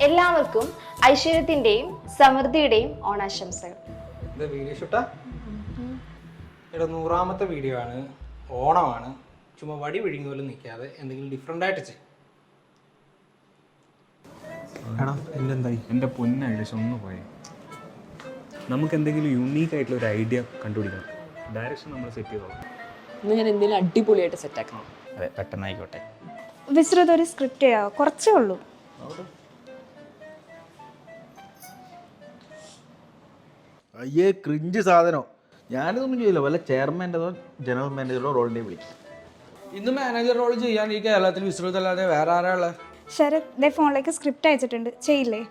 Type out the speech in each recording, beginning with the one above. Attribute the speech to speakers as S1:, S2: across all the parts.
S1: എല്ലാവർക്കും ഐശ്വര്യത്തിന്റെയും സമൃദ്ധിയുടെയും ഓണാശംസകൾ.
S2: ഇത് വീഡിയോ ഷൂട്ടാ? ഇവിടെ 100ാമത്തെ വീഡിയോ ആണ്. ഓണമാണ്. ചുമ്മാ വടി പിഴിഞ്ഞ പോലും നിൽക്കാതെ എന്തെങ്കിലും ഡിഫറെൻ്റ് ആയിട്ട് ചെയ്യും.
S3: എടാ എന്തായി? എൻ്റെ പൊന്ന ഐഡിയസ് ഒന്ന് പോയേ. നമുക്ക് എന്തെങ്കിലും യുണീക്ക് ആയിട്ടുള്ള ഒരു ഐഡിയ കണ്ടുപിടിക്കണം. ഡയറക്ഷൻ നമ്മൾ സെറ്റ് ചെയ്തോളാം.
S4: ഇന്ന് ഞാൻ എന്തെങ്കിലും അടിപൊളിയായിട്ട് സെറ്റാക്കണം.
S3: അതെ, പെട്ടെന്നായിക്കോട്ടെ.
S5: വിശ്രുത ഒരു സ്ക്രിപ്റ്റ് ചെയ്യാവോ? കുറച്ചേ ഉള്ളൂ.
S6: അയ്യേ ക്രിഞ്ച് സാധനം. ഞാനിതൊന്നും ചെയ്യില്ല. വല്ല ചെയർമാൻ്റെതോ ജനറൽ മാനേജറോ റോളിനെ വിളിക്കും.
S7: ഇന്ന് മാനേജർ റോൾ ചെയ്യാൻ ഈ കേരളത്തിൽ വിശ്രുത അല്ലാതെ വേറെ ആരാ ഉള്ളത്?
S5: ശരത് ദേ ഫോണിലേക്ക് സ്ക്രിപ്റ്റ് അയച്ചിട്ടുണ്ട്, ചെയ്യില്ലേ?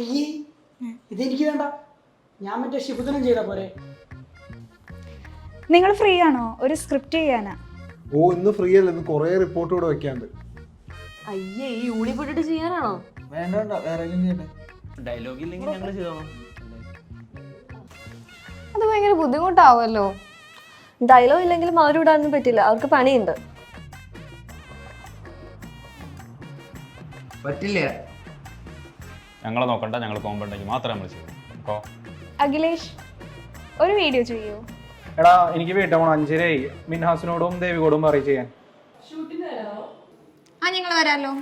S8: അയ്യേ ഇതെനിക്ക് വേണ്ട, ഞാൻ മറ്റേ ശിവദനം ചെയ്താ പോരെ.
S5: നിങ്ങൾ ഫ്രീ ആണോ? ഒരു സ്ക്രിപ്റ്റ് ചെയ്യാനാ.
S9: ഓ ഇന്ന് ഫ്രീ അല്ല, ഇന്ന് കുറേ റിപ്പോർട്ട് ഇവിടെ വെക്കാണ്ട്.
S4: അയ്യേ, ഈ യൂണി പൊട്ടിട്ട് ചെയ്യാനാണോ?
S7: വേണ്ട വേണ്ട, വേറെ ചെയ്യട്ടെ.
S3: ഡയലോഗ് ഇല്ലെങ്കിൽ ഞങ്ങൾ ചെയ്തോളാം.
S1: അത് ഭയങ്കര ബുദ്ധിമുട്ടാവുമല്ലോ.
S4: ഡയലോഗ് ഇല്ലെങ്കിലും അവരും ഇടാനൊന്നും പറ്റില്ല, അവർക്ക് പണിയുണ്ട്.
S7: പറ്റില്ല.
S3: ഞങ്ങളെ നോക്കണ്ട, ഞങ്ങൾ കോമ്പൗണ്ടെങ്കിൽ മാത്രമേ നമ്മൾ ചെയ്യൂ.
S5: അഖിലേഷ് ഒരു വീഡിയോ ചെയ്യൂ.
S2: എടാ എനിക്ക് വീട്ടിൽ പോകണം. 5:30 മിൻഹാസിനോടും ദേവികോടും പറയും ചെയ്യാൻ.
S5: ആ ഞങ്ങൾ വരാലോ.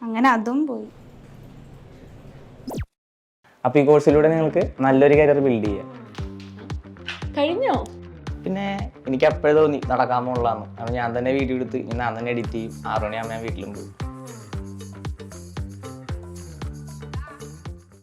S5: അങ്ങനെ അതും പോയി.
S10: അപ്പോൾ ഈ കോഴ്സിലൂടെ നിങ്ങൾക്ക് നല്ലൊരു കരിയർ ബിൽഡ് ചെയ്യാം.
S4: കഴിഞ്ഞോ?
S10: പിന്നെ എനിക്ക് അപ്പോഴേ തോന്നി നടക്കാൻ പോകുള്ളതാണ്. അപ്പോൾ ഞാൻ തന്നെ വീഡിയോ എടുത്ത് ഞാൻ തന്നെ എഡിറ്റ് ചെയ്യും. 6 മണിയാകുമ്പോൾ ഞാൻ വീട്ടിലും പോയി.